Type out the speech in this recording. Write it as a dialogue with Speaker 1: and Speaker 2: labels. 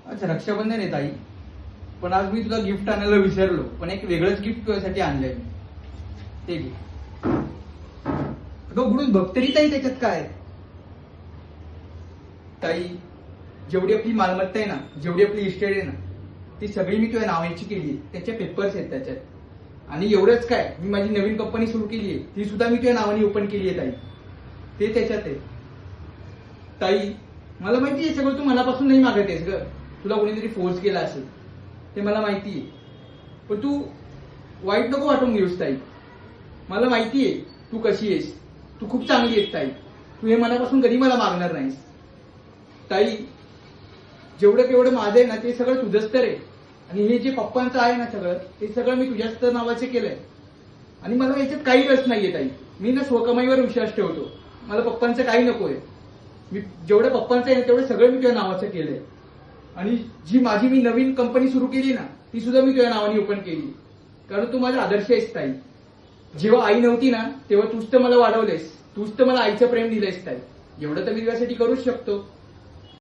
Speaker 1: अच्छा, रक्षाबंधन आहे ताई. पण आज मी तुला गिफ्ट आणायला विसरलो, पण एक वेगळंच गिफ्ट तुझ्यासाठी आणलंय मी. ते घे. अगं उघडून बघ तरी ताई त्याच्यात काय आहे. ताई, जेवढी आपली मालमत्ता आहे ना, जेवढी आपली इस्टेट आहे ना, ती सगळी मी तुझ्या नावाची केली आहे. त्याचे पेपर्स आहेत त्याच्यात. आणि एवढंच काय, मी माझी नवीन कंपनी सुरू केली आहे, ती सुद्धा मी तुझ्या नावाने ओपन केली आहे ताई. ते त्याच्यात आहे. ताई, मला माहिती आहे सगळं तू मनापासून नाही मागत आहेस ग. तुला कोणीतरी फोर्स केला असेल, ते मला माहिती आहे. पण तू वाईट नको वाटून घेऊस ताई. मला माहिती आहे तू कशी आहेस. तू खूप चांगली आहेस ताई. तू हे मनापासून कधी मला मागणार नाहीस ताई. जेवढं केवढं माझं आहे ना, ते सगळं तुझंच तर आहे. आणि हे जे पप्पांचं आहे ना सगळं, ते सगळं मी तुझ्याच तर नावाचे केलंय. आणि मला याच्यात काही रस नाहीये ताई. मी ना स्वकमाईवर विश्वास ठेवतो. मला पप्पांचं काही नकोय. मी जेवढं पप्पांचं आहे ना, तेवढं सगळं मी तुझ्या नावाचं केलंय. आणि जी माझी मी नवीन कंपनी सुरू केली ना, ती सुद्धा मी तुझ्या नावाने ओपन केली. कारण तू माझा आदर्श आहेस ताई. जेव्हा आई नव्हती ना, तेव्हा तूच तर मला वाढवलेस. तूच तर मला आईचं प्रेम दिलंयस ताई. एवढं तर मी तुझ्यासाठी करूच शकतो.